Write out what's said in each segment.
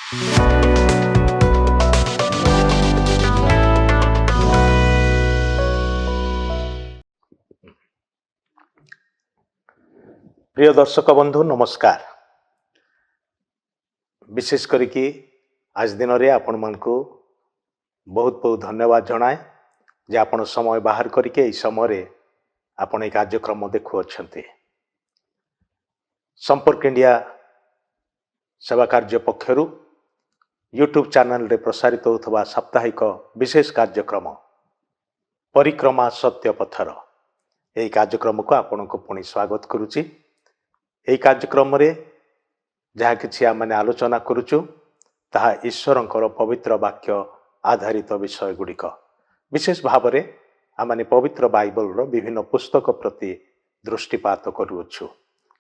प्रिय दर्शक बंधु नमस्कार। विशेष करिकी आज दिन में आपण मानकु बहुत बहुत धन्यवाद जनाए जे आपण समय बाहर करके इस समय आपण एक कार्यक्रम देखु अच्छे। संपर्क इंडिया सेवा कार्य पक्षरु यूट्यूब चैनल रे प्रसारित होता साप्ताहिक विशेष कार्यक्रम परिक्रमा सत्य पथर यही कार्यक्रम को आपण को पुणी स्वागत करुच्ची। यही कार्यक्रम रे जहाँ किछि आमने आलोचना करुचु ताहा ईश्वरंकर पवित्र वाक्य आधारित विषय गुड़िक विशेष भाव में आमने पवित्र बाइबल रो विभिन्न पुस्तक प्रति दृष्टिपात करुछु।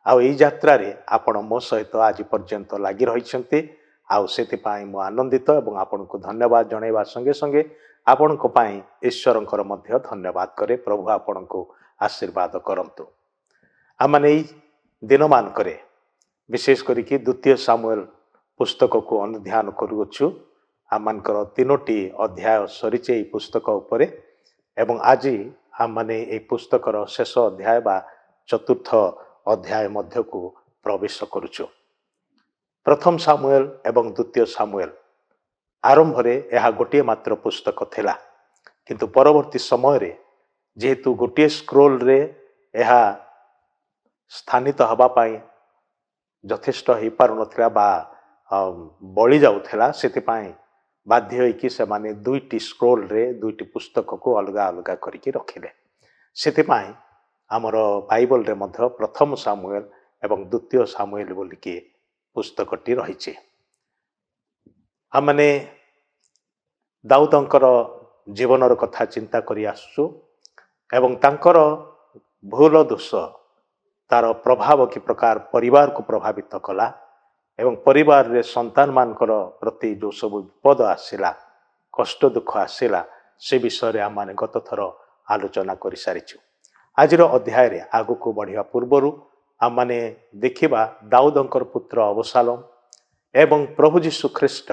आउ एई यात्रा रे आपण मो सहित आज पर्यंत लागि रहिसंते। आउ सेतिपाई मो आनंदित एवं आपण को धन्यवाद जणाइबा संगे संगे आपण को पाई ईश्वरंकर मध्य धन्यवाद करे। प्रभु आपण को आशीर्वाद करंतु। आमने एई दिन मान करे विशेष करिकी द्वितीय सामुएल पुस्तक को अनुध्यान करुछु। आमनकर तीनोटी अध्याय सरिचे एई पुस्तक उपरे एवं आज आम माने एई पुस्तकर शेष अध्याय बा चतुर्थ अध्याय मध्य को प्रवेश करुछु। प्रथम सामुएल एवं द्वितीय सामुएल आरंभ रे यह गोटे मात्र पुस्तक थिला, किंतु परवर्ती समय रे जेहेतु गोटे स्क्रोल रे यह स्थानित हवा पाई यथेष्ट हो पार नथिला बा बळी जाउथिला, सेतिपाई बाध्य होइकि से माने दुईटी स्क्रोल रे दुईटी पुस्तक को अलग अलग करके रखिले। सेतिपाई आमर बाइबल रे मध्य प्रथम सामुएल एवं द्वितीय सामुएल बोलिकी पुस्तकटी रहिछि। आमने दाऊदंकर जीवनर कथा चिंता करि आसु एवं तांकर भूल दोष तार प्रभाव कि प्रकार परिवार को प्रभावित कला एवं परिवार रे संतान मानकर प्रति जो सब विपद आसिला कष्ट दुख आसिला से विषय रे आम गत थर आलोचना कर सारिछु। आज अध्याय रे आगु को बढ़िया पूर्वरु आम माने देखिबा दाऊदंकर पुत्र अबशालोम एवं प्रभु जीशु ख्रीष्ट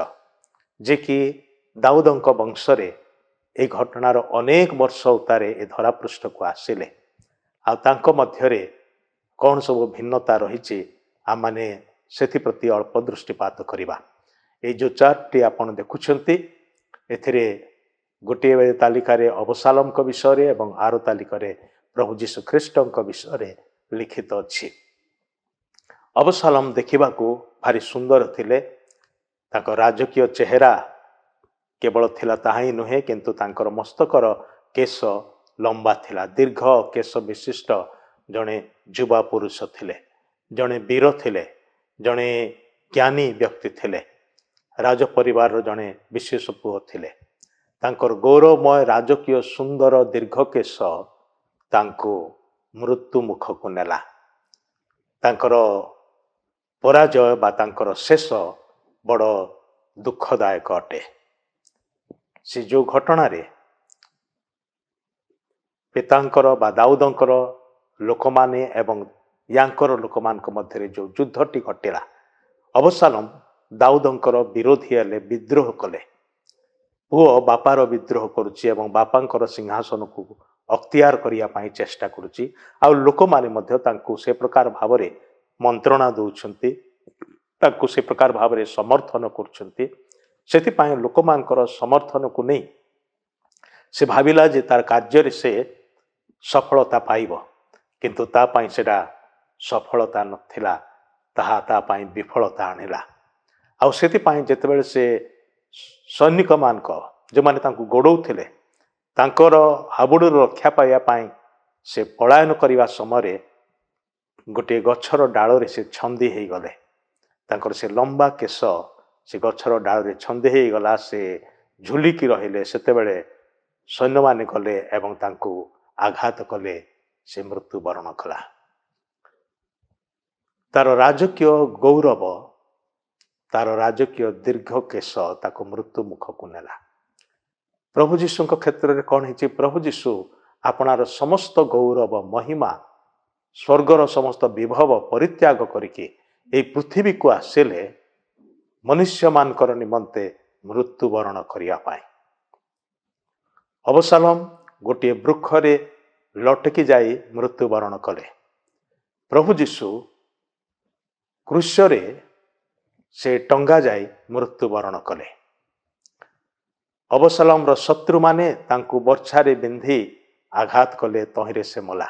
जे कि दाऊदंक वंश रे ए घटनार अनेक वर्ष उतारे ए धरा पृष्ठ को आसिले। आ तांको मध्य रे कौन सब भिन्नता रही आम माने सेथि प्रति अल्प दृष्टिपात करिबा। ए जो चार्टटी आपण देखुछंती एथिरे गोटे तालिका रे अबशालोम को विषय रे एवं आरो तालिका रे प्रभु जीशु ख्रीष्ट को विषय रे लिखित अछि। अबशालोम देखिबा को भारी सुंदर थिले। ताको राजकीय चेहरा केवल थिला ताहाई नुहे, किंतु तांकर मस्तकर केश लंबा थिला। दीर्घ केश विशिष्ट जड़े युवा पुरुष थिले, जड़े वीर थिले, जड़े ज्ञानी व्यक्ति थिले, राज परिवार जड़े विशेष पुओ थिले। तांकर गौरवमय राजकीय सुंदर दीर्घ केश तांको मृत्यु मुख को नेला। तांकर पराजय बा तांकर शेष बड़ दुखदायक अटे। से जो घटना रे पितांकर बा दाऊदंकर लोक माने एवं यांकर लोक मान मध्य जो युद्धटी घटिला, अबशालोम दाऊदंकर विरोधी हेले, विद्रोह कले। पुओ बापार विद्रोह करुची एवं बापांकर सिंहासन को अख्तियार करिया पाई चेष्टा करुची। आ लोक माने मध्य तांको से प्रकार भाव रे मंत्रणा दउछंती, तांको से प्रकार भाव रे समर्थन करुछंती। सेति पाई लोक मानकर समर्थन को नहीं से भाविला जे तार कार्य रे से सफलता पाइबो, किंतु ता पाई सेडा सफलता नथिला, ताहा ता पाई विफलता आनिला। आ सेति पाई जेतेबेले से सैनिक मानक जो माने तांको गोडौथिले तांकर हाबुडु रक्षा पाइया पाई से पलायन करिवा समय गोटे गछर डाल रे से छंदी हेई गले। तांकर से लंबा केश से गछर डाल रे छंदी हेई गला। से झुलिकी रहिले। सेतेबेले सैन्य माने गले एवं तांको आघात कले। से मृत्यु वरण कला। तार राजकीय गौरव, तार राजकीय दीर्घ केश ताको मृत्यु मुख को नेला। प्रभु जीशु क्षेत्र में कौन है? प्रभु जीशु आपणार समस्त गौरव महिमा स्वर्गर समस्त विभव परित्याग करके पृथ्वी को आसिले मनुष्य मानकर निमंते मृत्युवरण करिया पाए। अबशालोम गोटे वृक्षरे लटकी जाई मृत्युवरण कले। प्रभु जीशु क्रूसरे से टंगा जाई मृत्युवरण कले। अबशालोम शत्रु माने तांकु बर्छारे बिंधी आघात कले, तहिरे से मला।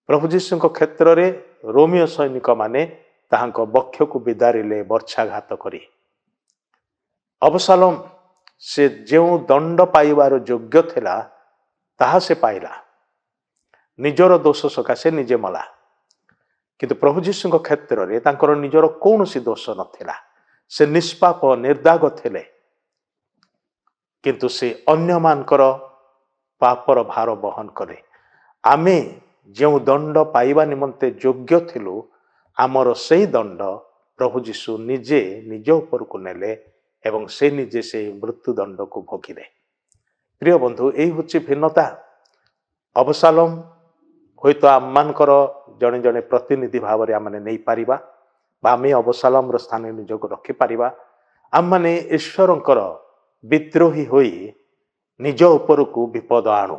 प्रभु जीशु क्षेत्र में रोमियो सैनिक माने ताहांको बक्ष को विदारिले बर्छाघात करी। अबशालोम से जो दंड पाइबार योग्य थिला ताहा से पाइला, निजर दोष सकाशे निजे मला। किंतु प्रभु जीशु क्षेत्र में तांकर निजर कौनसी दोष नथिला, से निष्पाप निर्दाग थिले, किंतु से अन्य मानकर पापर भार बहन कले। आमे जो दंड पाइबा निमंते योग्य थिलु, आमर से दंड प्रभु जीशु निजे निज ऊपर को नेले एवं से निजे से मृत्यु दंड को भोगिले। प्रिय बंधु, यही हूँ भिन्नता। अबशालोम हयत आम मानकर जड़े जड़े प्रतिनिधि भाव में आम नहीं पारिबा, बा आमे अबशालोम स्थान निजक रखि पारिबा। आम माने ईश्वरंकर विद्रोही होई निज ऊपर को विपद आणु,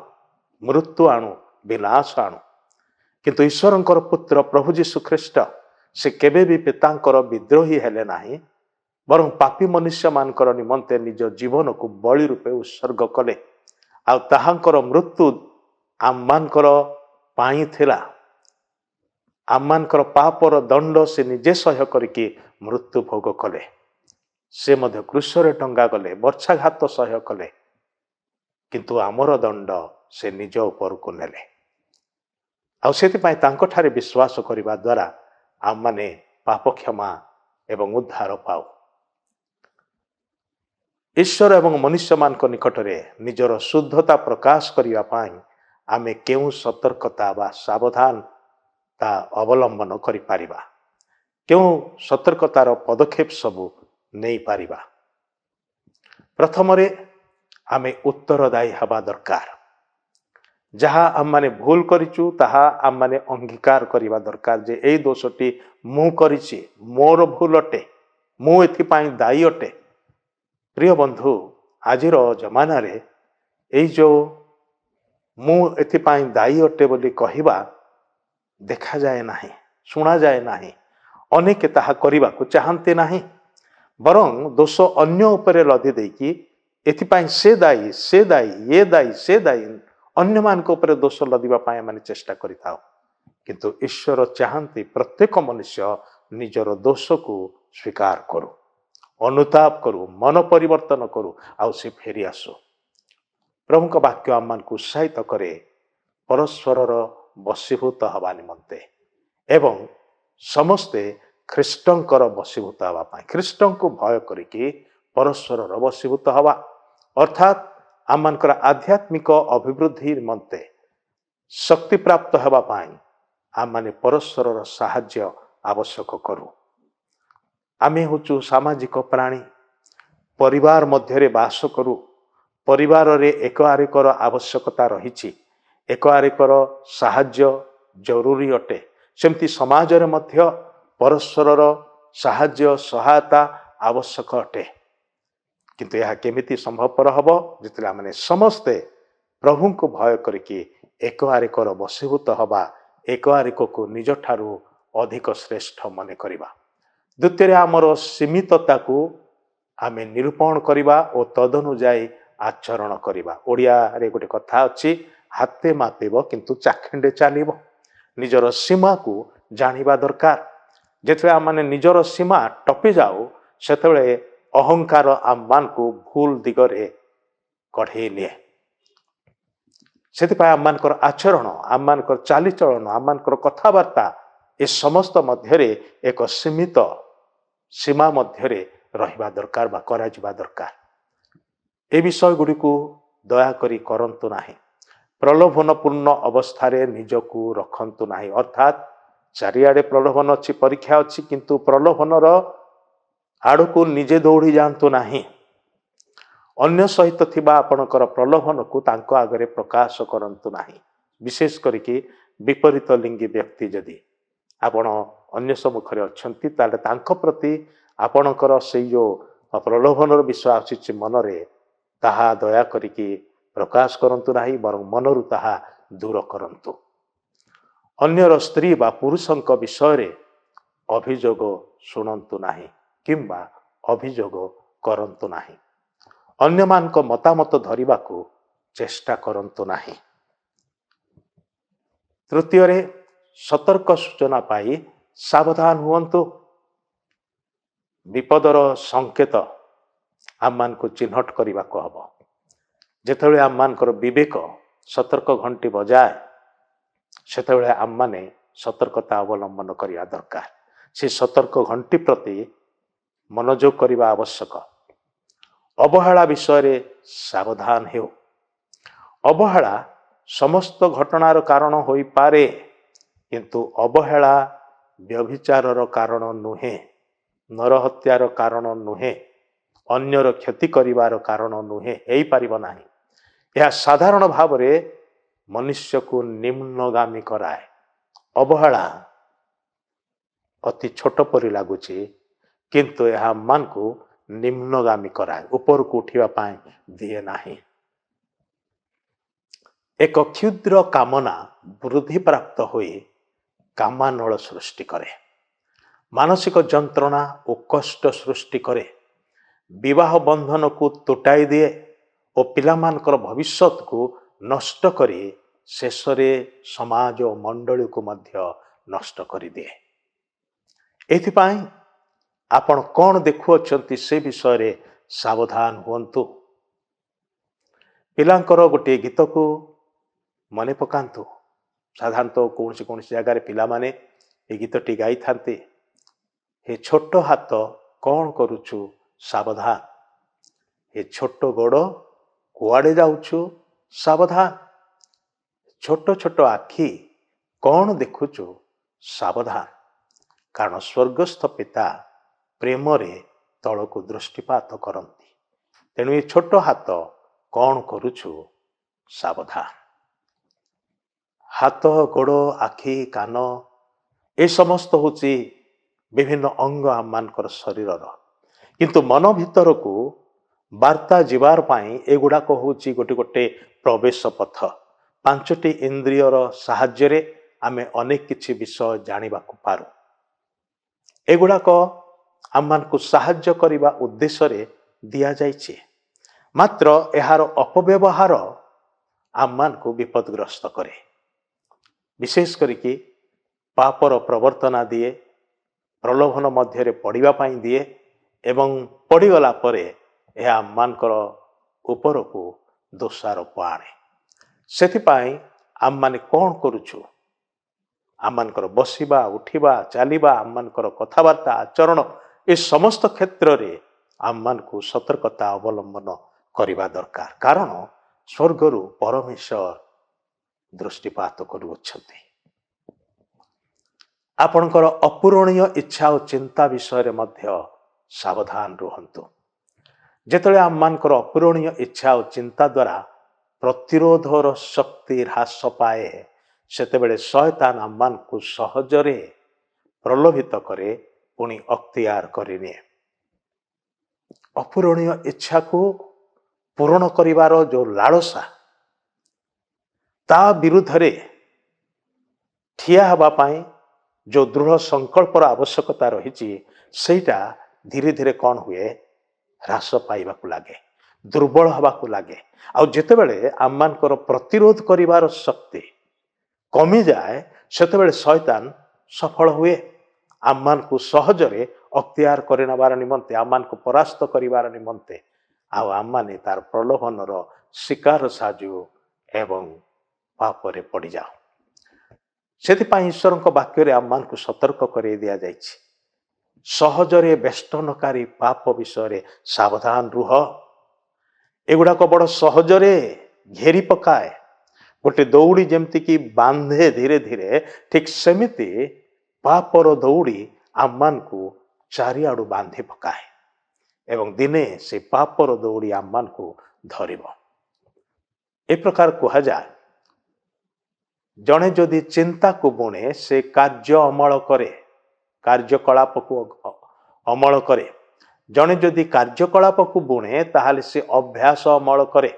मृत्यु आणु, विनाश आणु। किंतु ईश्वरंकर पुत्र प्रभु जीशु ख्रीस्ट से केबे भी पितांकर विद्रोही हेले नाही, बरं पापी मनुष्य मानकर निमंते निज जीवन को बलि रूपे उत्सर्ग कले। आ ताहांकर मृत्यु आम मानकर पाई थिला। आम मानकर पापर दंड से निजे सह्य करके मृत्यु भोग कले। से मध्य क्रूसरे टंगा गले, बर्छाघात सह्य कले, किंतु आमर दंड से निज ऊपर को नेले। आउे विश्वास करने द्वारा आम माने पाप क्षमा एवं उद्धार पाऊ। ईश्वर एवं मनुष्य मान निकट में निजर शुद्धता प्रकाश करने आमे केउ सतर्कता व सावधानता अवलंबन करि पारिबा, केउ सतर्कतार पदक्षेप सबु नहीं पारिबा। प्रथम आमे उत्तरदायी हवा दरकार। जहाँ आम माने भूल करिचु ताहा आम माने अंगीकार करवा दरकार जे ए दोषटी मु करिछि, मोर भूल अटे, मु एथिपाई दायी अटे। प्रिय बंधु, आजिर जमाना रे ए जो मु एथिपाई दायी अटे बोली कहिबा देखा जाए नाही, सुना जाए नाही। अनेक ताहा करिबा को चाहते नाही, बरं दोष अन्य उपरे लदी देकी एथिपाई से दायी, से दायी, ये दायी, से दायी, अन्य मान को ऊपर दोष लदिबा पाए माने चेष्टा करिताओ। किंतु ईश्वर चाहती प्रत्येक मनुष्य निजर दोष को स्वीकार करू, अनुताप करू, मन परिवर्तन करू, आउ से फेरी आसु। प्रभु का वाक्य आम मान को उत्साहित करे परस्पर बसीभूत हवा निमंते एवं समस्ते ख्रीष्टंकर बसीभूत हवा पाए, ख्रीष्टं को भय करिकी परस्पर बसीभूत हवा, अर्थात आम मानकर आध्यात्मिक अभिवृद्धि निमंते शक्ति प्राप्त हवा पाए आम माने परस्पर साहाय्य आवश्यक करू। आमे होचु सामाजिक प्राणी, परिवार मध्य बास करू। परिवार रे एक आरेकर आवश्यकता रही, एक आरेकर साहाय्य जरूरी अटे। सेमती समाज रे मध्य परस्पर साहाय्य सहायता आवश्यक अटे। किंतु यह केमिति संभवपर हब जिते आमने समस्ते प्रभु को भय करके एक आरेकर बसीभूत हवा, एक आरेक को निज ठारू अधिक श्रेष्ठ मन करिबा। द्वितीय आमर सीमितता को आमे निरूपण करिबा और तदनुजाई आचरण करिबा। ओडिया रे गोटे कथा अछि, हाथे मापेब किंतु चाखिंडे चालिब। निजर सीमा को जानिबा दरकार। जेते आमने निजर सीमा टपी जाऊ सेतेबेले अहंकार आम मान को भूल दिगरे कढ़े निए। से आम मानकर आचरण, आम मानकर चालीचलन, आम मानकर कथबार्ता ए समस्त मध्य एक सीमित सीमा मध्य रहिबा दरकार बा करा जिबा दरकार। ए विषय गुडी को दया करी करंतु नाही। प्रलोभनपूर्ण अवस्था रे निजको रखंतु नाही। अर्थात चारिआडे प्रलोभन अच्छी, परीक्षा अच्छी, किंतु प्रलोभनर आड़ को निजे दौड़ी जातु नाही। अन्य सहित थिबा आपणकर प्रलोभन को तांको आगरे प्रकाश करंतु नाही। विशेष करिके विपरीत लिंगी व्यक्ति जदि आपण अन्य सम्मुखरे अछंती ताले तांको प्रति ଆପଣଙ୍କର ସେଇ ଯେଉଁ ପ୍ରଲୋଭନର ବିଷୟ ଆସୁଛି ମନରେ, ତାହା ଦୟାକରିକି ପ୍ରକାଶ କରନ୍ତୁ ନାହିଁ, ବରଂ ମନରୁ ତାହା ଦୂର କରନ୍ତୁ। ଅନ୍ୟର ସ୍ତ୍ରୀ ବା ପୁରୁଷଙ୍କ ବିଷୟରେ ଅଭିଯୋଗ ଶୁଣନ୍ତୁ ନାହିଁ କିମ୍ବା ଅଭିଯୋଗ କରନ୍ତୁ ନାହିଁ। ଅନ୍ୟମାନଙ୍କ ମତାମତ ଧରିବାକୁ ଚେଷ୍ଟା କରନ୍ତୁ ନାହିଁ। ତୃତୀୟରେ, ସତର୍କ ସୂଚନା ପାଇ ସାବଧାନ ହୁଅନ୍ତୁ। ବିପଦର ସଂକେତ ଆମମାନଙ୍କୁ ଚିହ୍ନଟ କରିବାକୁ ହେବ। ଯେତେବେଳେ ଆମମାନଙ୍କର ବିବେକ ସତର୍କ ଘଣ୍ଟି ବଜାଏ, ସେତେବେଳେ ଆମମାନେ ସତର୍କତା ଅବଲମ୍ବନ କରିବା ଦରକାର। ସେ ସତର୍କ ଘଣ୍ଟି ପ୍ରତି ମନୋଯୋଗ କରିବା ଆବଶ୍ୟକ। ଅବହେଳା ବିଷୟରେ ସାବଧାନ ହେଉ। ଅବହେଳା ସମସ୍ତ ଘଟଣାର କାରଣ ହୋଇପାରେ, କିନ୍ତୁ ଅବହେଳା ବ୍ୟଭିଚାରର କାରଣ ନୁହେଁ, ନରହତ୍ୟାର କାରଣ ନୁହେଁ, ଅନ୍ୟର କ୍ଷତି କରିବାର କାରଣ ନୁହେଁ, ହେଇପାରିବ ନାହିଁ। ଏହା ସାଧାରଣ ଭାବରେ ମନୁଷ୍ୟକୁ ନିମ୍ନଗାମୀ କରାଏ। ଅବହେଳା ଅତି ଛୋଟ ପରି ଲାଗୁଛି, କିନ୍ତୁ ଏହା ଆମମାନଙ୍କୁ ନିମ୍ନଗାମୀ କରାଏ, ଉପରକୁ ଉଠିବା ପାଇଁ ଦିଏ ନାହିଁ। ଏକ କ୍ଷୁଦ୍ର କାମନା ବୃଦ୍ଧିପ୍ରାପ୍ତ ହୋଇ କାମାନଳ ସୃଷ୍ଟି କରେ, ମାନସିକ ଯନ୍ତ୍ରଣା ଓ କଷ୍ଟ ସୃଷ୍ଟି କରେ, ବିବାହ ବନ୍ଧନକୁ ତୁଟାଇ ଦିଏ ଓ ପିଲାମାନଙ୍କର ଭବିଷ୍ୟତକୁ ନଷ୍ଟ କରି ଶେଷରେ ସମାଜ ଓ ମଣ୍ଡଳୀକୁ ମଧ୍ୟ ନଷ୍ଟ କରିଦିଏ। ଏଥିପାଇଁ ଆପଣ କ'ଣ ଦେଖୁଅଛନ୍ତି ସେ ବିଷୟରେ ସାବଧାନ ହୁଅନ୍ତୁ। ପିଲାଙ୍କର ଗୋଟିଏ ଗୀତକୁ ମନେ ପକାନ୍ତୁ। ସାଧାରଣତଃ କୌଣସି କୌଣସି ଜାଗାରେ ପିଲାମାନେ ଏ ଗୀତଟି ଗାଇଥାନ୍ତି। ହେ ଛୋଟ ହାତ କ'ଣ କରୁଛୁ ସାବଧାନ, ହେ ଛୋଟ ଗୋଡ଼ କୁଆଡ଼େ ଯାଉଛୁ ସାବଧାନ, ଛୋଟ ଛୋଟ ଆଖି କ'ଣ ଦେଖୁଛୁ ସାବଧାନ, କାରଣ ସ୍ୱର୍ଗସ୍ଥ ପିତା ପ୍ରେମରେ ତଳକୁ ଦୃଷ୍ଟିପାତ କରନ୍ତି। ତେଣୁ ଏ ଛୋଟ ହାତ କ'ଣ କରୁଛୁ ସାବଧାନ। ହାତ, ଗୋଡ଼, ଆଖି, କାନ ଏ ସମସ୍ତ ହେଉଛି ବିଭିନ୍ନ ଅଙ୍ଗ ଆମମାନଙ୍କର ଶରୀରର, କିନ୍ତୁ ମନ ଭିତରକୁ ବାର୍ତ୍ତା ଯିବାର ପାଇଁ ଏଗୁଡ଼ାକ ହେଉଛି ଗୋଟେ ଗୋଟେ ପ୍ରବେଶ ପଥ। ପାଞ୍ଚଟି ଇନ୍ଦ୍ରିୟର ସାହାଯ୍ୟରେ ଆମେ ଅନେକ କିଛି ବିଷୟ ଜାଣିବାକୁ ପାରୁ। ଏଗୁଡ଼ାକ ଆମମାନଙ୍କୁ ସାହାଯ୍ୟ କରିବା ଉଦ୍ଦେଶ୍ୟରେ ଦିଆଯାଇଛି, ମାତ୍ର ଏହାର ଅପବ୍ୟବହାର ଆମମାନଙ୍କୁ ବିପଦଗ୍ରସ୍ତ କରେ। ବିଶେଷ କରିକି ପାପର ପ୍ରବର୍ତ୍ତନା ଦିଏ, ପ୍ରଲୋଭନ ମଧ୍ୟରେ ପଡ଼ିବା ପାଇଁ ଦିଏ ଏବଂ ପଡ଼ିଗଲା ପରେ ଏହା ଆମମାନଙ୍କର ଉପରକୁ ଦୋଷାରୋପ ଆଣେ। ସେଥିପାଇଁ ଆମମାନେ କ'ଣ କରୁଛୁ, ଆମମାନଙ୍କର ବସିବା, ଉଠିବା, ଚାଲିବା, ଆମମାନଙ୍କର କଥାବାର୍ତ୍ତା, ଆଚରଣ ଏ ସମସ୍ତ କ୍ଷେତ୍ରରେ ଆମମାନଙ୍କୁ ସତର୍କତା ଅବଲମ୍ବନ କରିବା ଦରକାର, କାରଣ ସ୍ୱର୍ଗରୁ ପରମେଶ୍ୱର ଦୃଷ୍ଟିପାତ କରୁଅଛନ୍ତି। ଆପଣଙ୍କର ଅପୂରଣୀୟ ଇଚ୍ଛା ଓ ଚିନ୍ତା ବିଷୟରେ ମଧ୍ୟ ସାବଧାନ ରୁହନ୍ତୁ। ଯେତେବେଳେ ଆମମାନଙ୍କର ଅପୂରଣୀୟ ଇଚ୍ଛା ଓ ଚିନ୍ତା ଦ୍ୱାରା ପ୍ରତିରୋଧର ଶକ୍ତି ହ୍ରାସ ପାଏ, ସେତେବେଳେ ଶୟତାନ ଆମମାନଙ୍କୁ ସହଜରେ ପ୍ରଲୋଭିତ କରେ, ପୁଣି ଅକ୍ତିଆର କରିନିଏ। ଅପୂରଣୀୟ ଇଚ୍ଛାକୁ ପୂରଣ କରିବାର ଯେଉଁ ଲାଳସା, ତା ବିରୁଦ୍ଧରେ ଠିଆ ହେବା ପାଇଁ ଯେଉଁ ଦୃଢ଼ ସଂକଳ୍ପର ଆବଶ୍ୟକତା ରହିଛି, ସେଇଟା ଧୀରେ ଧୀରେ କ'ଣ ହୁଏ, ହ୍ରାସ ପାଇବାକୁ ଲାଗେ, ଦୁର୍ବଳ ହେବାକୁ ଲାଗେ। ଆଉ ଯେତେବେଳେ ଆମମାନଙ୍କର ପ୍ରତିରୋଧ କରିବାର ଶକ୍ତି କମିଯାଏ, ସେତେବେଳେ ଶୟତାନ ସଫଳ ହୁଏ, ଆମମାନଙ୍କୁ ସହଜରେ ଅକ୍ତିଆର କରିନେବାର ନିମନ୍ତେ, ଆମମାନଙ୍କୁ ପରାସ୍ତ କରିବାର ନିମନ୍ତେ, ଆଉ ଆମମାନେ ତାର ପ୍ରଲୋଭନର ଶିକାର ସାଜୁ ଏବଂ ପାପରେ ପଡ଼ିଯାଉ। ସେଥିପାଇଁ ଈଶ୍ୱରଙ୍କ ବାକ୍ୟରେ ଆମମାନଙ୍କୁ ସତର୍କ କରାଇ ଦିଆଯାଇଛି, ସହଜରେ ବେଷ୍ଟନକାରୀ ପାପ ବିଷୟରେ ସାବଧାନ ରୁହ। ଏଗୁଡ଼ାକ ବଡ଼ ସହଜରେ ଘେରି ପକାଏ। ଗୋଟେ ଦୌଡ଼ି ଯେମିତିକି ବାନ୍ଧେ ଧୀରେ ଧୀରେ, ଠିକ୍ ସେମିତି ପାପର ଦୌଡ଼ି ଆମମାନଙ୍କୁ ଚାରିଆଡ଼ୁ ବାନ୍ଧି ପକାଏ ଏବଂ ଦିନେ ସେ ପାପର ଦୌଡ଼ି ଆମମାନଙ୍କୁ ଧରିବ। ଏ ପ୍ରକାର କୁହାଯାଏ, ଜଣେ ଯଦି ଚିନ୍ତାକୁ ବୁଣେ, ସେ କାର୍ଯ୍ୟ ଅମଳ କରେ, କାର୍ଯ୍ୟକଳାପକୁ ଅମଳ କରେ। ଜଣେ ଯଦି କାର୍ଯ୍ୟକଳାପକୁ ବୁଣେ ତାହେଲେ ସେ ଅଭ୍ୟାସ ଅମଳ କରେ।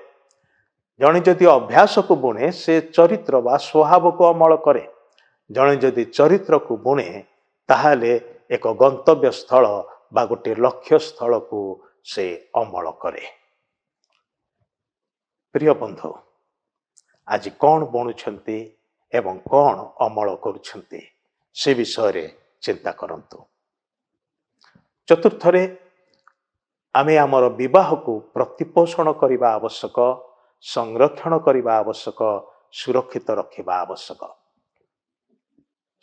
ଜଣେ ଯଦି ଅଭ୍ୟାସକୁ ବୁଣେ ସେ ଚରିତ୍ର ବା ସ୍ୱଭାବକୁ ଅମଳ କରେ। ଜଣେ ଯଦି ଚରିତ୍ରକୁ ବୁଣେ ତାହେଲେ ଏକ ଗନ୍ତବ୍ୟ ସ୍ଥଳ ବା ଗୋଟିଏ ଲକ୍ଷ୍ୟ ସ୍ଥଳକୁ ସେ ଅମଳ କରେ। ପ୍ରିୟ ବନ୍ଧୁ, ଆଜି କ'ଣ ବୁଣୁଛନ୍ତି ଏବଂ କ'ଣ ଅମଳ କରୁଛନ୍ତି ସେ ବିଷୟରେ ଚିନ୍ତା କରନ୍ତୁ। ଚତୁର୍ଥରେ, ଆମେ ଆମର ବିବାହକୁ ପ୍ରତିପୋଷଣ କରିବା ଆବଶ୍ୟକ, ସଂରକ୍ଷଣ କରିବା ଆବଶ୍ୟକ, ସୁରକ୍ଷିତ ରଖିବା ଆବଶ୍ୟକ।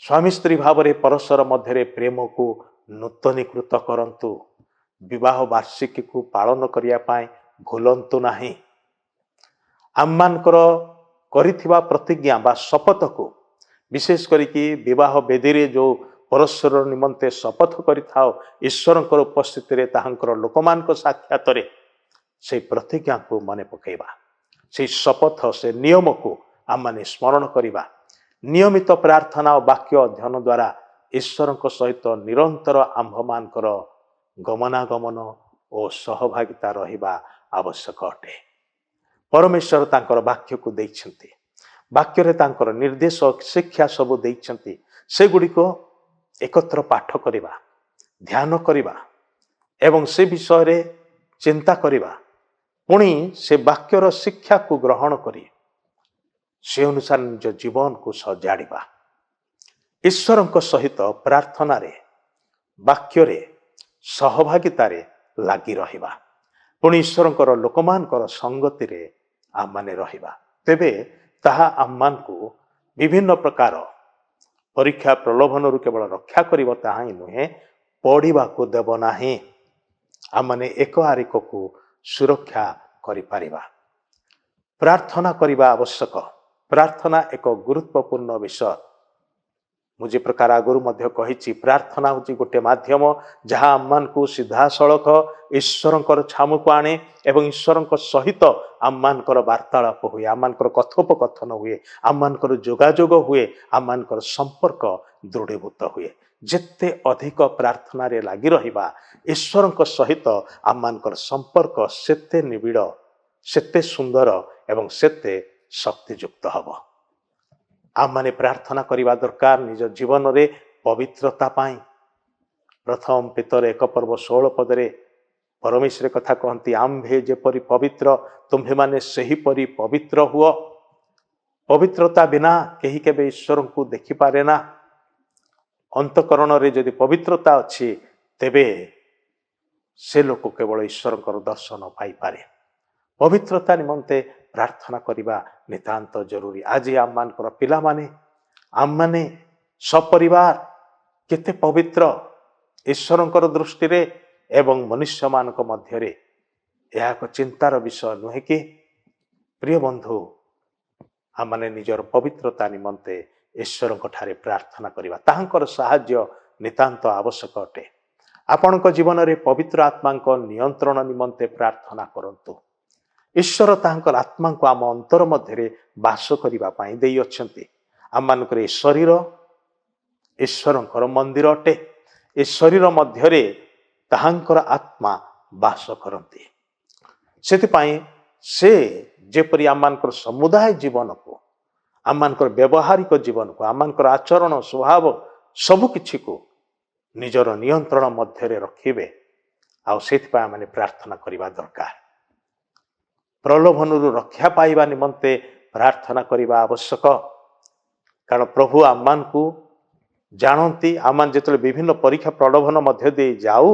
ସ୍ୱାମୀ ସ୍ତ୍ରୀ ଭାବରେ ପରସ୍ପର ମଧ୍ୟରେ ପ୍ରେମକୁ ନୂତନୀକୃତ କରନ୍ତୁ। ବିବାହ ବାର୍ଷିକୀକୁ ପାଳନ କରିବା ପାଇଁ ଭୁଲନ୍ତୁ ନାହିଁ। ଆମମାନଙ୍କର କରିଥିବା ପ୍ରତିଜ୍ଞା ବା ଶପଥକୁ, ବିଶେଷ କରିକି ବିବାହ ବେଦୀରେ ଯେଉଁ ପରସ୍ପର ନିମନ୍ତେ ଶପଥ କରିଥାଉ ଈଶ୍ୱରଙ୍କର ଉପସ୍ଥିତିରେ, ତାହାଙ୍କର ଲୋକମାନଙ୍କ ସାକ୍ଷାତରେ, ସେଇ ପ୍ରତିଜ୍ଞାକୁ ମନେ ପକାଇବା, ସେଇ ଶପଥ, ସେ ନିୟମକୁ ଆମମାନେ ସ୍ମରଣ କରିବା। ନିୟମିତ ପ୍ରାର୍ଥନା ଓ ବାକ୍ୟ ଅଧ୍ୟୟନ ଦ୍ୱାରା ଈଶ୍ୱରଙ୍କ ସହିତ ନିରନ୍ତର ଆମ୍ଭମାନଙ୍କର ଗମନାଗମନ ଓ ସହଭାଗିତା ରହିବା ଆବଶ୍ୟକ ଅଟେ। ପରମେଶ୍ୱର ତାଙ୍କର ବାକ୍ୟକୁ ଦେଇଛନ୍ତି, ବାକ୍ୟରେ ତାଙ୍କର ନିର୍ଦ୍ଦେଶ ଶିକ୍ଷା ସବୁ ଦେଇଛନ୍ତି। ସେଗୁଡ଼ିକ ଏକତ୍ର ପାଠ କରିବା, ଧ୍ୟାନ କରିବା ଏବଂ ସେ ବିଷୟରେ ଚିନ୍ତା କରିବା। ପୁଣି ସେ ବାକ୍ୟର ଶିକ୍ଷାକୁ ଗ୍ରହଣ କରି ସେ ଅନୁସାରେ ନିଜ ଜୀବନକୁ ସଜାଡ଼ିବା। ଈଶ୍ୱରଙ୍କ ସହିତ ପ୍ରାର୍ଥନାରେ, ବାକ୍ୟରେ, ସହଭାଗିତାରେ ଲାଗି ରହିବା। ପୁଣି ଈଶ୍ୱରଙ୍କର ଲୋକମାନଙ୍କର ସଙ୍ଗତିରେ ଆମମାନେ ରହିବା। ତେବେ ତାହା ଆମମାନଙ୍କୁ ବିଭିନ୍ନ ପ୍ରକାର ପରୀକ୍ଷା ପ୍ରଲୋଭନରୁ କେବଳ ରକ୍ଷା କରିବ ତାହା ହିଁ ନୁହେଁ, ପଡ଼ିବାକୁ ଦେବ ନାହିଁ। ଆମମାନେ ଏକ ଆରେକକୁ ସୁରକ୍ଷା କରିପାରିବା। ପ୍ରାର୍ଥନା କରିବା ଆବଶ୍ୟକ। ପ୍ରାର୍ଥନା ଏକ ଗୁରୁତ୍ୱପୂର୍ଣ୍ଣ ବିଷୟ। ମୁଁ ଯେ ପ୍ରକାର ଆଗରୁ ମଧ୍ୟ କହିଛି, ପ୍ରାର୍ଥନା ହେଉଛି ଗୋଟିଏ ମାଧ୍ୟମ ଯାହା ଆମମାନଙ୍କୁ ସିଧାସଳଖ ଈଶ୍ୱରଙ୍କର ଛାମୁକୁ ଆଣେ ଏବଂ ଈଶ୍ୱରଙ୍କ ସହିତ ଆମମାନଙ୍କର ବାର୍ତ୍ତାଳାପ ହୁଏ, ଆମମାନଙ୍କର କଥୋପକଥନ ହୁଏ, ଆମମାନଙ୍କର ଯୋଗାଯୋଗ ହୁଏ, ଆମମାନଙ୍କର ସମ୍ପର୍କ ଦୃଢ଼ୀଭୂତ ହୁଏ। ଯେତେ ଅଧିକ ପ୍ରାର୍ଥନାରେ ଲାଗି ରହିବା ଈଶ୍ୱରଙ୍କ ସହିତ ଆମମାନଙ୍କର ସମ୍ପର୍କ ସେତେ ନିବିଡ଼, ସେତେ ସୁନ୍ଦର ଏବଂ ସେତେ ଶକ୍ତିଯୁକ୍ତ ହେବ। ଆମମାନେ ପ୍ରାର୍ଥନା କରିବା ଦରକାର ନିଜ ଜୀବନରେ ପବିତ୍ରତା ପାଇଁ। ପ୍ରଥମ ପିତର 1:16 ପରମେଶ୍ୱର କଥା କହନ୍ତି, ଆମ୍ଭେ ଯେପରି ପବିତ୍ର ତୁମ୍ଭେମାନେ ସେହିପରି ପବିତ୍ର ହୁଅ। ପବିତ୍ରତା ବିନା କେହି କେବେ ଈଶ୍ୱରଙ୍କୁ ଦେଖିପାରେ ନା। ଅନ୍ତଃକରଣରେ ଯଦି ପବିତ୍ରତା ଅଛି ତେବେ ସେ ଲୋକ କେବଳ ଈଶ୍ୱରଙ୍କର ଦର୍ଶନ ପାଇପାରେ। ପବିତ୍ରତା ନିମନ୍ତେ ପ୍ରାର୍ଥନା କରିବା ନିତାନ୍ତ ଜରୁରୀ। ଆଜି ଆମମାନଙ୍କର ପିଲାମାନେ, ଆମମାନେ ସପରିବାର କେତେ ପବିତ୍ର ଈଶ୍ୱରଙ୍କର ଦୃଷ୍ଟିରେ ଏବଂ ମନୁଷ୍ୟମାନଙ୍କ ମଧ୍ୟରେ, ଏହା ଏକ ଚିନ୍ତାର ବିଷୟ ନୁହେଁ କି? ପ୍ରିୟ ବନ୍ଧୁ, ଆମମାନେ ନିଜର ପବିତ୍ରତା ନିମନ୍ତେ ଈଶ୍ୱରଙ୍କ ଠାରେ ପ୍ରାର୍ଥନା କରିବା, ତାହାଙ୍କର ସାହାଯ୍ୟ ନିତାନ୍ତ ଆବଶ୍ୟକ ଅଟେ। ଆପଣଙ୍କ ଜୀବନରେ ପବିତ୍ର ଆତ୍ମାଙ୍କ ନିୟନ୍ତ୍ରଣ ନିମନ୍ତେ ପ୍ରାର୍ଥନା କରନ୍ତୁ। ଈଶ୍ୱର ତାହାଙ୍କର ଆତ୍ମାଙ୍କୁ ଆମ ଅନ୍ତର ମଧ୍ୟରେ ବାସ କରିବା ପାଇଁ ଦେଇଅଛନ୍ତି। ଆମମାନଙ୍କର ଏ ଶରୀର ଈଶ୍ୱରଙ୍କର ମନ୍ଦିର ଅଟେ। ଏ ଶରୀର ମଧ୍ୟରେ ତାହାଙ୍କର ଆତ୍ମା ବାସ କରନ୍ତି। ସେଥିପାଇଁ ସେ ଯେପରି ଆମମାନଙ୍କର ସମୁଦାୟ ଜୀବନକୁ, ଆମମାନଙ୍କର ବ୍ୟବହାରିକ ଜୀବନକୁ, ଆମମାନଙ୍କର ଆଚରଣ ସ୍ୱଭାବ ସବୁକିଛିକୁ ନିଜର ନିୟନ୍ତ୍ରଣ ମଧ୍ୟରେ ରଖିବେ। ଆଉ ସେଥିପାଇଁ ଆମେ ପ୍ରାର୍ଥନା କରିବା ଦରକାର। ପ୍ରଲୋଭନରୁ ରକ୍ଷା ପାଇବା ନିମନ୍ତେ ପ୍ରାର୍ଥନା କରିବା ଆବଶ୍ୟକ। କାରଣ ପ୍ରଭୁ ଆମମାନଙ୍କୁ ଜାଣନ୍ତି। ଆମମାନେ ଯେତେବେଳେ ବିଭିନ୍ନ ପରୀକ୍ଷା ପ୍ରଲୋଭନ ମଧ୍ୟ ଦେଇ ଯାଉ,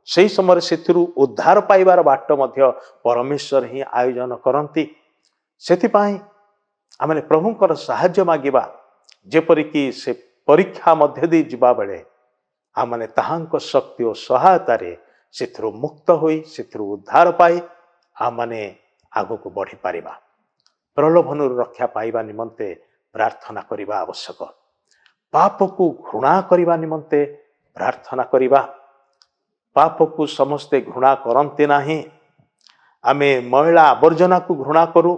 ସେହି ସମୟରେ ସେଥିରୁ ଉଦ୍ଧାର ପାଇବାର ବାଟ ମଧ୍ୟ ପରମେଶ୍ୱର ହିଁ ଆୟୋଜନ କରନ୍ତି। ସେଥିପାଇଁ ଆମେ ପ୍ରଭୁଙ୍କର ସାହାଯ୍ୟ ମାଗିବା, ଯେପରିକି ସେ ପରୀକ୍ଷା ମଧ୍ୟ ଦେଇ ଯିବା ବେଳେ ଆମମାନେ ତାହାଙ୍କ ଶକ୍ତି ଓ ସହାୟତାରେ ସେଥିରୁ ମୁକ୍ତ ହୋଇ, ସେଥିରୁ ଉଦ୍ଧାର ପାଇ ଆମମାନେ ଆଗକୁ ବଢ଼ିପାରିବା। ପ୍ରଲୋଭନରୁ ରକ୍ଷା ପାଇବା ନିମନ୍ତେ ପ୍ରାର୍ଥନା କରିବା ଆବଶ୍ୟକ। ପାପକୁ ଘୃଣା କରିବା ନିମନ୍ତେ ପ୍ରାର୍ଥନା କରିବା। ପାପକୁ ସମସ୍ତେ ଘୃଣା କରନ୍ତି ନାହିଁ। ଆମେ ମଇଳା ଆବର୍ଜନାକୁ ଘୃଣା କରୁ,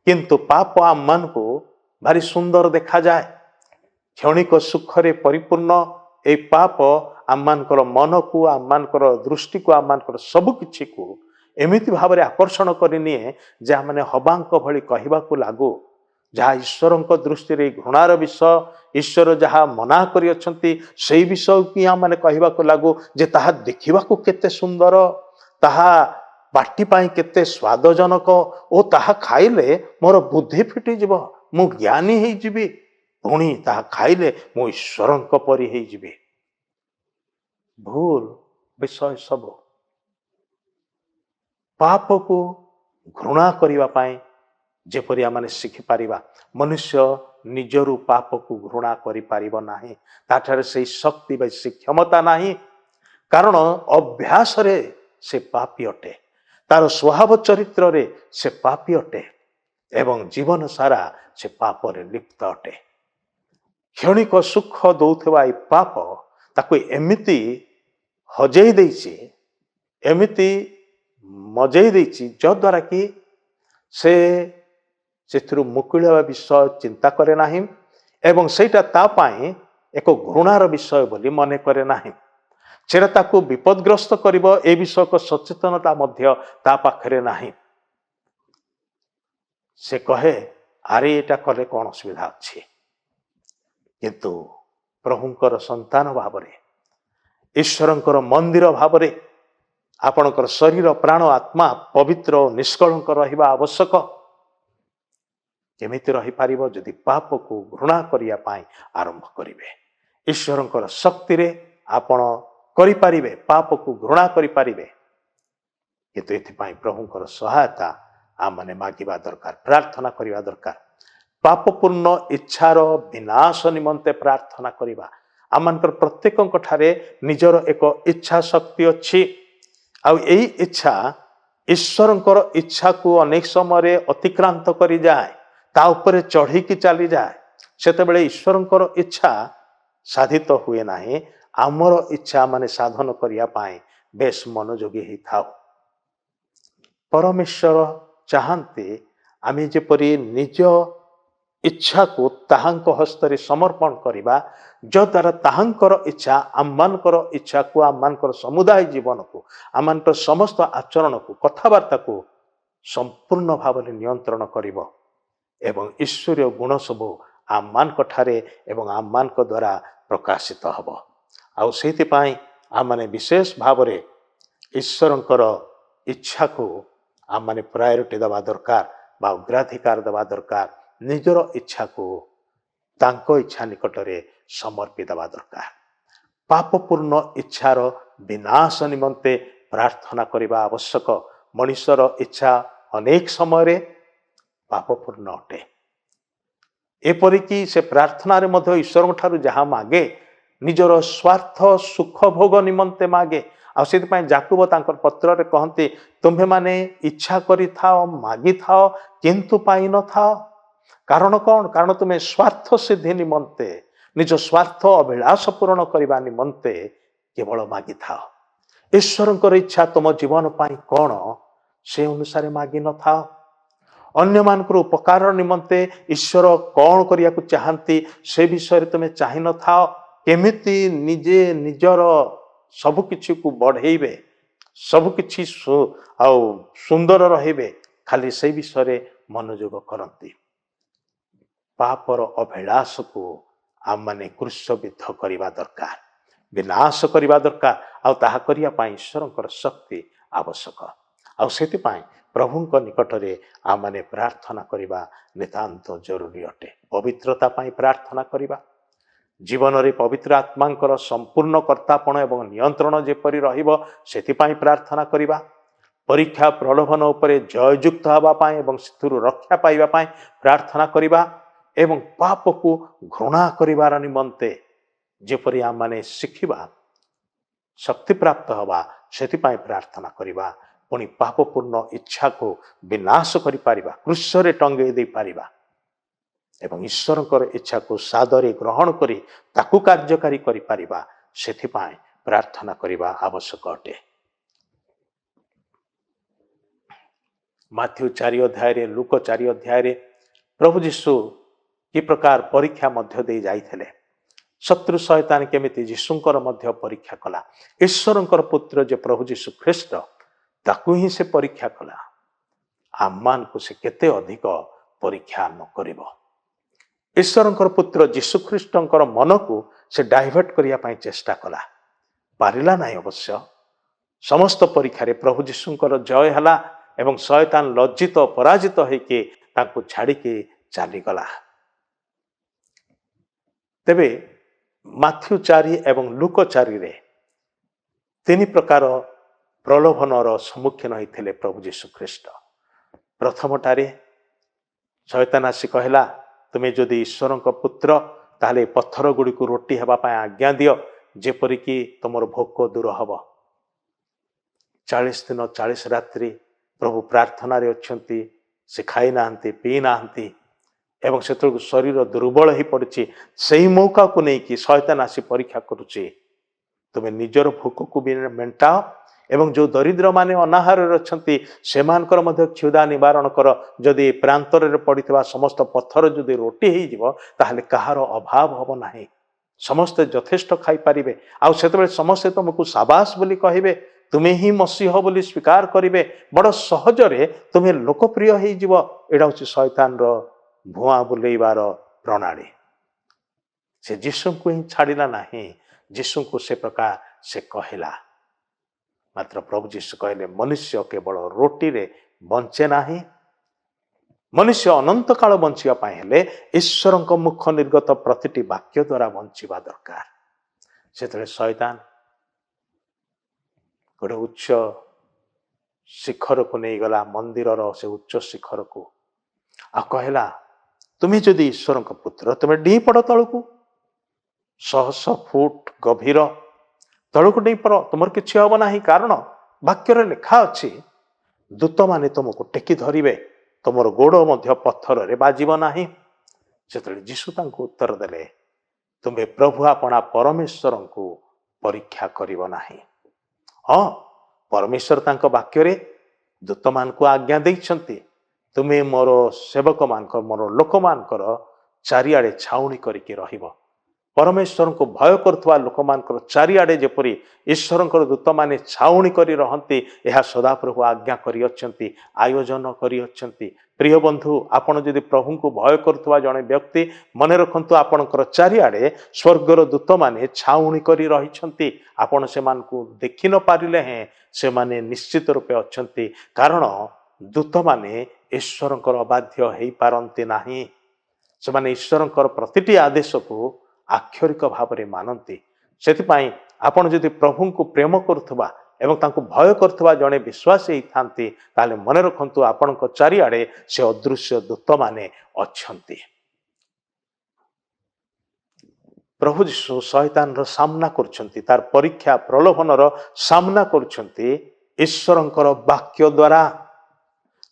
କିନ୍ତୁ ପାପ ଆମମାନଙ୍କୁ ଭାରି ସୁନ୍ଦର ଦେଖାଯାଏ। କ୍ଷଣିକ ସୁଖରେ ପରିପୂର୍ଣ୍ଣ ଏହି ପାପ आममानकर मन को आममानकर दृष्टि को आममानकर सब किछि को एमिति भाव में आकर्षण करनिए जहाँ मैंने हबांक भली कहवाक लागू जहाँ ईश्वर दृष्टि रे घृणार विषय ईश्वर जहाँ मना करी से विषय कि मैंने कहवाक लागू जे ताहा देखिबाकू केते सुंदर ताहा पार्टी पाई केते स्वादजनक ओ ताहा खाइले मोर बुद्धि फिटी जीव मु ज्ञानी हो जीवी पुणी ताहा खाइले मु ईश्वर परी हो जीवी भूल विषय सब पाप को घृणा करने पाए जेपरी आम शिखि पारिबा मनुष्य निजरु पाप को घृणा करि पारिबो नाही ताठारे से शक्ति बा से क्षमता नाही कारण अभ्यास रे से पापी अटे तार स्वभाव चरित्र रे से पापी अटे एवं जीवन सारा से पाप रे लिप्त अटे क्षणिक सुख दौथवा ए पाप ताको एमिति हजेई देछि एमिति मजेई देछि जद्वारा कि से मुकुल विषय चिंता करे नाही एवं सेटा ता पाए एक घृणार विषय बोली मन करे नाही सेटा ताको विपदग्रस्त करिवो ए विषय को सचेतनता मध्य ता पाखरे नाही से कहे आरे एटा कले कौन असुविधा अच्छी किंतु प्रभुंकर संतान भावरे ईश्वरंकर मंदिर भावरे आपणकर शरीर प्राण आत्मा पवित्र निष्कलंक रहिबा आवश्यक केमिति रही पारिबो जदि पाप को घृणा करिया पाई आरंभ करिवे ईश्वरंकर शक्ति रे आपण करि पारिबे पाप को घृणा करि पारिबे किंतु एथिपाई प्रभुंकर सहायता आम माने मागिबा दरकार प्रार्थना करिबा दरकार पापपूर्ण इच्छार विनाश निमंते प्रार्थना करिबा आमनकर प्रत्येकଙ୍କ ठारे निजर एक इच्छा शक्ति अच्छी आउ एई इच्छा ईश्वरंकर इच्छा को अनेक समय अतिक्रांत करी जाए ता उपरे चढ़ी की चली जाए सेतेबेले ईश्वरंकर इच्छा साधित तो हुए नाही आमर इच्छा माने साधन करिया पाए बेस मनोयोगी ही थाओ परमेश्वर चाहते आमे जेपरि निज इच्छा को ताहांक हस्तरे समर्पण करिबा जद्वारा ताहांकर इच्छा आममानकर इच्छा को आममानकर समुदाय जीवन को आममानकर समस्त आचरण को कथबार्ता को संपूर्ण भाव में नियंत्रण करिबो एवं ईश्वरीय गुण सब आममानक ठारे एवं आममानक द्वारा प्रकाशित हबो आउ सेति पाई आम माने विशेष भाव में ईश्वरंकर इच्छा को आम माने प्रायोरिटी दबा दरकार बा अग्राधिकार दबा दरकार निजर इच्छा को तांको इच्छा निकटरे समर्पित दबा दरकार पापपूर्ण इच्छार विनाश निमंते प्रार्थना करिबा आवश्यक मनुष्यर इच्छा अनेक समय पापपूर्ण अटे एपरिकी से प्रार्थना रे मध्य ईश्वर ठारू जहाँ मागे निजर स्वार्थ सुख भोग निमंते मागे आ से जाकुब तांकर पत्र रे कहते तुम्हें माने इच्छा करि थाओ मागी थाओ किंतु पाई न थाओ कारण कौन कारण तुम्हें स्वार्थ सिद्धि निमंते निज स्वार्थ अभिलाष पूर्ण करने निमंते केवल मागी थाओ ईश्वरंकर इच्छा तुम जीवन पाई कौन से अनुसार मागी न थाओ अन्य मानकर उपकार निमंते ईश्वर कौन करिया को चाहती से विषय तुम्हें चाहि न थाओ केमिति निजे निजर सब किछि को बढ़ेबे सब किछि सुंदर रहिबे खाली से विषय मनोयोग करती पापर अभिलाष को आम माने क्रुशबिद्ध करवा दरकार विनाश करवा दरकार आउ ताहा करिया पाई ईश्वरंकर शक्ति आवश्यक आउ सेतिपाई प्रभुंक निकटरे आम माने प्रार्थना करवा नितांत जरूरी अटे पवित्रता पाई प्रार्थना करवा जीवन रे पवित्र आत्मांकर संपूर्ण कर्तापण एवं नियंत्रण जेपरि रहिबो सेतिपाई प्रार्थना करवा परीक्षा प्रलोभन उपरे जययुक्त हवा पाए एवं सिथुरु रक्षा पाइबा पाए प्रार्थना करवा एवं पाप को घृणा करिवार निमंते जेपरि आम माने शिखिबा शक्ति प्राप्त हवा सेतिपाई प्रार्थना करवा पुणी पापपूर्ण इच्छा को विनाश करि पारिबा क्रुशरे टंगे दे पारिबा एवं ईश्वरंकर इच्छा को सादरे ग्रहण करी ताकू कार्यकारी करि पारिबा सेतिपाई प्रार्थना करवा आवश्यक अटे माथ्यू 4 अध्याय रे लूक 4 अध्याय रे प्रभु यीशु कि प्रकार परीक्षा मध्य दे जाइथिले शत्रु शैतान केमिति यीशुंकर मध्य परीक्षा कला। ईश्वरंकर पुत्र जे प्रभु यीशु ख्रीस्ट ताकू ही से परीक्षा कला। आम्मान को से केते अधिक परीक्षा न करिवो। ईश्वरंकर पुत्र यीशु ख्रीष्टंकर मन को से डाइवर्ट करिया पई चेष्टा कला। पारिला नाही अवश्य। समस्त परीक्षा रे प्रभु यीशुंकर जय हला एवं शैतान लज्जित पराजित होइके ताकू छाड़ी के चली गला। तेबे माथ्यू 4 एवं लूक 4 रे तीन प्रकार प्रलोभनर सम्मुखीन होते प्रभु यीशु ख्रीस्ट। प्रथमटारे शैतान आसी कहला तुम्हें जदि ईश्वर पुत्र ताले पत्थर गुड़ी को रोटी हेबापा आज्ञा दियो जेपरिकी तुमर भोक दूर हम। 40 दिन 40 रात्रि प्रभु प्रार्थना रे अच्छंती से खाई नाहंती पी नाहंती एवं से शरीर दुर्बल ही पड़ी। से ही मौका को लेकिन शैतान आसी परीक्षा करुचे तुम्हें निजर भोक को भी मेंटाओ एवं जो दरिद्र माने अनाहार अच्छी से क्षुधा निवारण कर। जदि प्रांतर पड़ता समस्त पत्थर जदि रोटी हो ताहले कहार अभाव हम नाही। समस्ते यथेष्ट खाई पारिबे। आउ सेतबेले समस्ते तुमको साबास बोली कहिबे तुम्हें ही मसीह बोली स्वीकार करिवे। बड़ सहजरे तुम्हें लोकप्रिय हो जिवो। एडा होछि शैतान रो भुआ बुलेइबार प्रणाली। से यीशु को ही छाड़िला नाही। यीशु को से प्रकार से कहला मात्र प्रभु यीशु कहले मनुष्य केवल रोटी रे बंचे नाही। मनुष्य अनंत काल बंचिया पाए हेले ईश्वर मुख निर्गत प्रतिटी वाक्य द्वारा बंचिबा दरकार। सेतले शैतान गोटे उच्च शिखर को नहीं गला मंदिर से उच्च शिखर को आ कहला तुम्हें जदि ईश्वर पुत्र तुम्हें डी पड़ तल को 100 फुट गभीर तल को डी पड़ तुम किसी हम ना। कारण वाक्य लिखा अच्छी दूत माने तुमको टेकी धरिवे तुम गोड़ मध्य पत्थर रे बाजिब नाही। से यीशु तांको उत्तर देले तुम्हें प्रभु आपना परमेश्वर को परीक्षा करिव नाही। हाँ परमेश्वर तांको वाक्य रे दूत मान को आज्ञा देइछंती तुम्हें मोर सेवक मान मोर लोक मान चारिआडे छाउणी करिके रहिबो। परमेश्वर को भय करथुवा लोक मान चारिआडे जेपरि ईश्वर दूत माने छाउणी करी रहंती यह सदाप्रभु आज्ञा करी अछंती आयोजन करी अछंती। प्रिय बंधु आपण जदि प्रभु को भय करथुवा जणे व्यक्ति मने रखंतु आपणकर चारिआडे स्वर्गर दूत माने छाउणी करी रहिछंती। आपण से मान को देखि न पारिले हैं से माने निश्चित रूपे अछंती। कारण दूत माने ईश्वर अबाध्य हेई पारंती नाही। से माने ईश्वर प्रतिटी आदेश को आक्षरिक भाव में मानती। सेतिपाई आपण जदि प्रभु को प्रेम करुवा एवं तांको भय करुवा जड़े विश्वासी थांती ताले मन रखंतु आपण चारिआडे से अदृश्य दूत माने अछंती। प्रभु यीशु शैतान रो सामना करछंती तार परीक्षा प्रलोभन रो सामना करछंती ईश्वरंकर वाक्य द्वारा।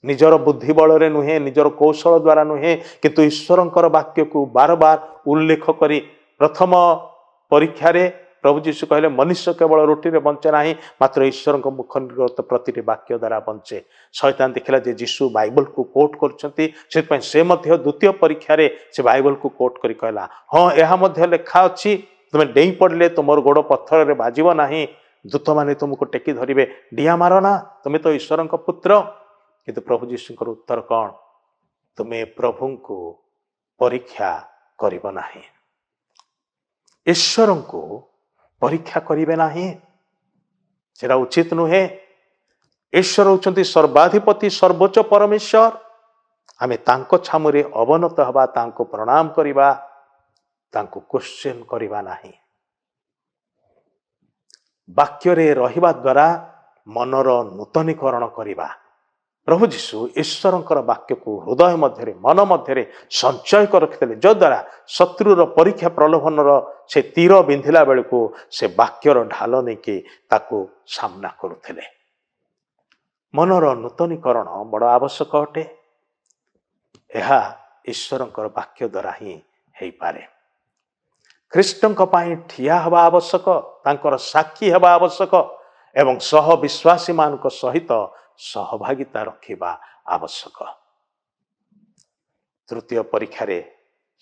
निजर बुद्धि बल रे नुहे निजर कौशल द्वारा नुहे किंतु ईश्वरंकर वाक्य को बार बार उल्लेख करी प्रथम परीक्षा रे प्रभु यीशु कहले मनुष्य केवल रोटी रे बंचे नाही मात्र ईश्वर मुख निर्गत प्रतिटी वाक्य द्वारा बंचे। शैतान देखला जे यीशु बाइबल को कोट करछंती से से मध्य द्वितीय परीक्षा रे से बाइबल को कोट करी कहला हाँ यह मध्य लेखा अछि तुम डेई पड़ले तुमर गोड़ पत्थर रे बाजिबो नाही दूत माने तुमको टेकी धरिबे डिया मारो ना तुम्हें तो ईश्वर पुत्र। किंतु प्रभु यीशुंकर उत्तर कौन तुम्हें प्रभु को परीक्षा करिबो नाही। ईश्वर को परीक्षा करिबे नाही सेरा उचित नुहे। ईश्वर होचंती सर्वाधिपति सर्वोच्च परमेश्वर। आमे तांको छामुरे अवनत हवा तांको प्रणाम करिबा तांको क्वेश्चन करिबा नाही। वाक्य रे रहिबा द्वारा मनर नूतनीकरण करिबा। प्रभु जीशु ईश्वरंकर वाक्य को हृदय मध्य मन मध्य संचय कर रखिते जद्वारा शत्रुर परीक्षा प्रलोभन से तीर बिंधिला बेल को से वाक्यर ढाल नहीं कि ताको सामना करुले। मनर नूतनीकरण बड़ आवश्यक अटे। यह ईश्वरंकर वाक्य द्वारा ही हो पारे। ख्रीष्टंक पाई ठिया हवा आवश्यक तांकर साक्षी हवा आवश्यक एवं सह विश्वासी मान सहित सहभागिता रखिबा आवश्यक। तृतीय परीक्षा रे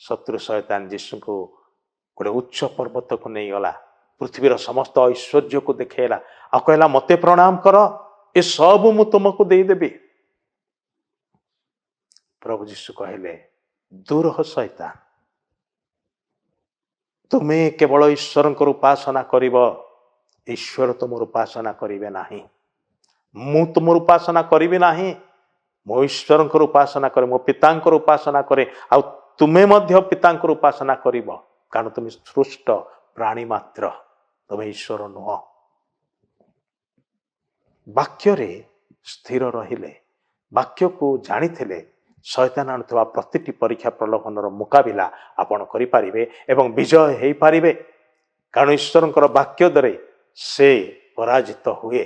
शत्रु शैतान यीशु को गोटे उच्च पर्वत को नहीं गला, पृथ्वीर समस्त ऐश्वर्य को देखला आ कहला मते प्रणाम कर, ए सब मु तुमको देदेवी। प्रभु जीशु कहले दूर हो शैतान, तुम्हें केवल ईश्वर उपासना करिब, ईश्वर तुम उपासना करिवे नाही, मु तुम उपासना करिबि नाही। मो ईश्वर उपासना करे, मो पिता उपासना करे, आ तुम्हें मध्य पिता उपासना करिब, कारण तुम सृष्ट प्राणी मात्र, तुम ईश्वर नुह। वाक्य रे स्थिर रहिले, वाक्य को जानी थिले, शैतान आणुवा प्रतिटी परीक्षा प्रलोभन मुकाबिला आपण करि पारिबे एवं विजय हेई पारिबे, कारण ईश्वरंकर वाक्य द्वारा से पराजित हुए।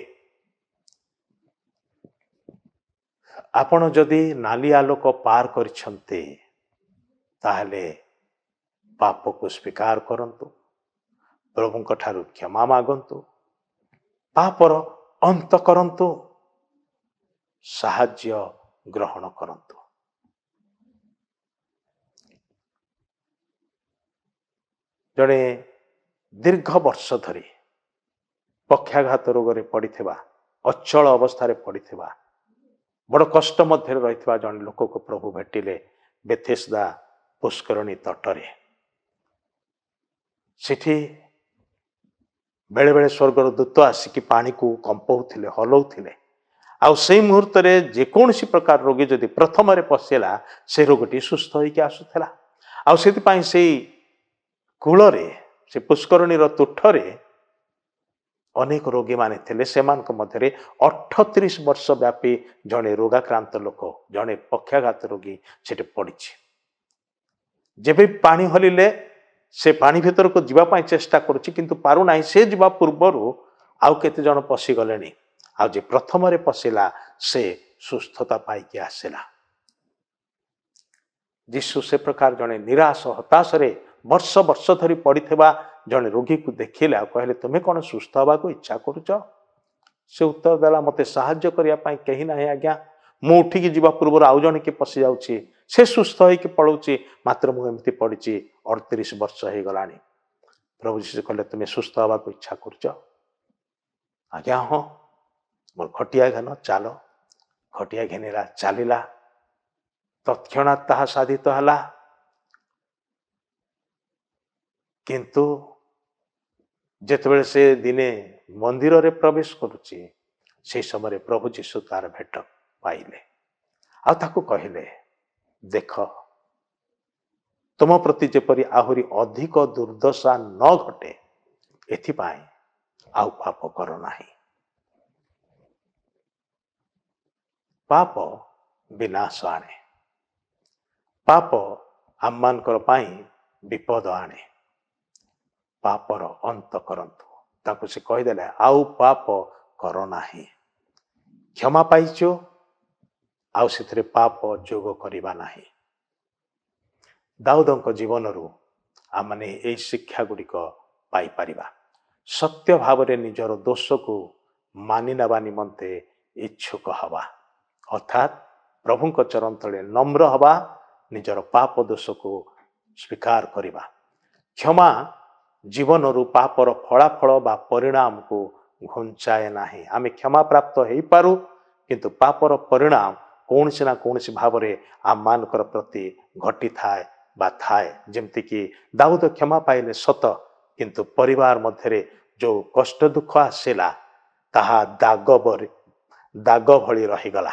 आपण जदि नाली आलोक पार करिसंते ताहले पाप को स्वीकार करंतु, प्रभुंक ठारु क्षमा मागंतु, पापर अंत करंतु, साहाय्य ग्रहण करंतु। जड़े दीर्घ वर्ष धरी पक्षाघात रोग रे पड़िथिबा, अचल अवस्था रे पड़िथिबा, बड़ कष्ट मध्य रही जन लोक को प्रभु भेटिले बेथेस्दा पुष्करणी तटरे। सेठी बेले बेले स्वर्गर दूत आसिकी पानी को कंपौथिले, हलौथिले, आउ से मुहूर्त रे जेकोसी प्रकार रोगी जदि प्रथम रे पशिला से रोगटी सुस्थ होइके आसुथला। आउ सेति पई से कूल रे, से पुष्करणी तुठरे अनेक रोगी माने थिले, सेमानक मध्यरे 38 वर्ष व्यापी जड़े रोगाक्रांत लोक, जड़े पक्षाघात रोगी सेठी पड़िछि। जेबे पानी हलिले से पानी भीतर को जीवापाई चेष्टा करुछि, किंतु पारु नाही। से जीवा पूर्वरु आउ केते जण पशि गलेनी, आ जे प्रथम रे पशिला से सुस्थता पाइके आसिला। यीशु से प्रकार जड़े निराश हताश रे वर्ष वर्ष धरी पड़िथिबा जड़े रोगी को देखिले आ कहले तुम्हें कौन सुस्थ हवा को इच्छा करुच? से उत्तर देला मते साहाय्य करिया पाई कहीं नाही आज्ञा, मु उठिकी जीवा पूर्व आउ जणे के पशि जाउछि, से सुस्थ होइके पड़ुछि, मात्र मु एमती पड़िछि 38 वर्ष हो गलानी। प्रभु जी कहले तुम्हें सुस्थ हवा को इच्छा करुच? आज्ञा हाँ, मोर खटिया घन चाल। खटिया घेनेला, चलिला, तत्क्षणात ताहा साधित हला। किंतु जेतेबेले से दिने मंदिर रे प्रवेश करुछि, से समय प्रभु जीशु तार भेट पाइले, आ ताकू कहले देख तुम प्रति जेपरी आहुरी अधिक दुर्दशा न घटे एथिपाई आउ पाप कर नाही। पाप विनाश आने, पाप आम्मानकर पाई विपद आने। पापर अंत करंतु, ताकू से कहीदेले आउ पाप कर नाही। क्षमा पाइचो, आउ सेथिरे पाप जोग करिबा नाही। दाऊदंक जीवन रु आमने ए शिक्षा गुड़िक पाई परिबा। सत्य भाव रे निजर दोष को मानि नबा निमंते इच्छुक हवा, अर्थात प्रभुंक चरण तले नम्र हवा, निजर पाप दोष को स्वीकार करिबा। क्षमा जीवन रु पापर फलाफल बा परिणाम को घुंचाए नाही। आमे क्षमा प्राप्त हेई पारू, किंतु पापर परिणाम कौनसी ना कौनसी भाव रे आम मानकर प्रति घटी थाए बा थाए। जेमति कि दाऊद क्षमा पाइले सत, किंतु परिवार मध्यरे जो कष्ट दुख आसिला ताहा दाग भली रहीगला।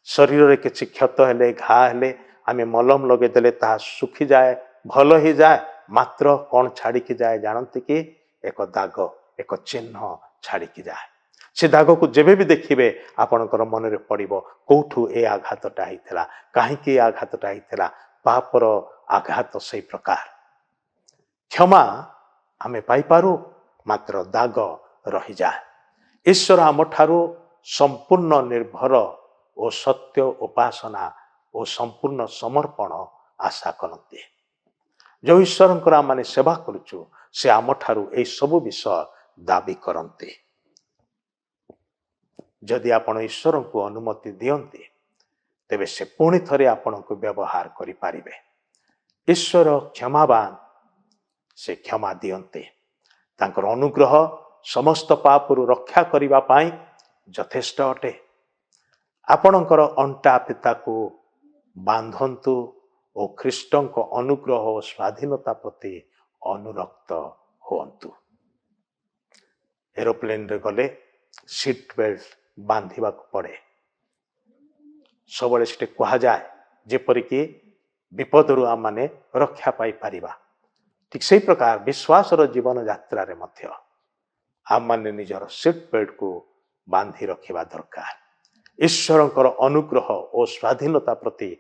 शरीर रे किछि क्षत हेले, घा हेले आमे मलम लगे देले ताहा सुखी जाए, भल ही जाए, मात्र कौन छाड़ी की जाए जानते कि एक दाग, एक चिन्ह छाड़ी की जाए। से दाग को जेबे भी देखिबे आपनकर मन रे पड़िबो कोठू ए आघातटा हिथिला, काहेकि ए आघातटा हिथिला, पापर आघात सही प्रकार। क्षमा आमे पाई पारू, मात्र दाग रही जाए। ईश्वर आमठारू संपूर्ण निर्भर और सत्य उपासना और संपूर्ण समर्पण आशा करते। जो ईश्वर माने सेवा करुचु से आमठारू ए सबु विषय दाबी करते। जदि आपण ईश्वर को अनुमति दियंते तेबे से पुणी थरे आपण को व्यवहार करि पारिबे। ईश्वर क्षमावान, से क्षमा दियन्ते। तांकर अनुग्रह समस्त पापरू रक्षा करिबा पाई यथेष्ट अटे। आपणकर अंटा पिता को बांधन्तु और ख्रीष्टों को अनुग्रह और स्वाधीनता प्रति अनुरक्त हुअन्तु। एरोप्लेन रे गले सीट बेल्ट बांधिबा पड़े। सबले से कह जाए जेपरिक विपदरू आम माने रक्षा पाई पारिबा। ठीक से प्रकार विश्वास जीवन यात्रा रे मध्य आम माने निजर सीट बेल्ट को बांधी रखिबा दरकार। ईश्वरंकर अनुग्रह और स्वाधीनता प्रति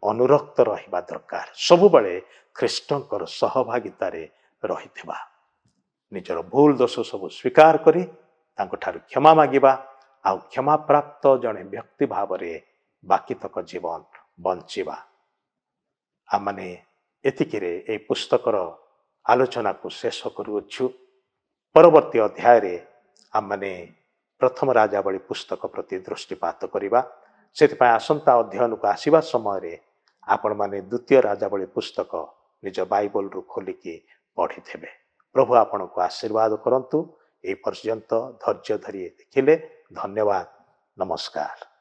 अनुरक्त रहिबा दरकार। सबुबले ख्रीष्टंकर सहभागिता रे रहिथिबा। निजर भूल दोष सब स्वीकार करी तांको ठारू क्षमा मागिबा आ क्षमा प्राप्त जने व्यक्ति भाव रे बाकी तक जीवन बंचिबा। आमने एतिकिरे ए पुस्तकर आलोचना को शेष करूछु। परवर्ती अध्याय रे आमने प्रथम राजावली पुस्तक प्रति दृष्टिपात करिबा। सेतिपय आसंता अध्ययन को आसीबा समय रे आपण माने द्वितीय राजावली पुस्तक निज बाइबल रु खोलिकी पढ़िथेबे। प्रभु आपण को आशीर्वाद करंतु। ए पर्यंत धैर्य धरी देखिले धन्यवाद। नमस्कार।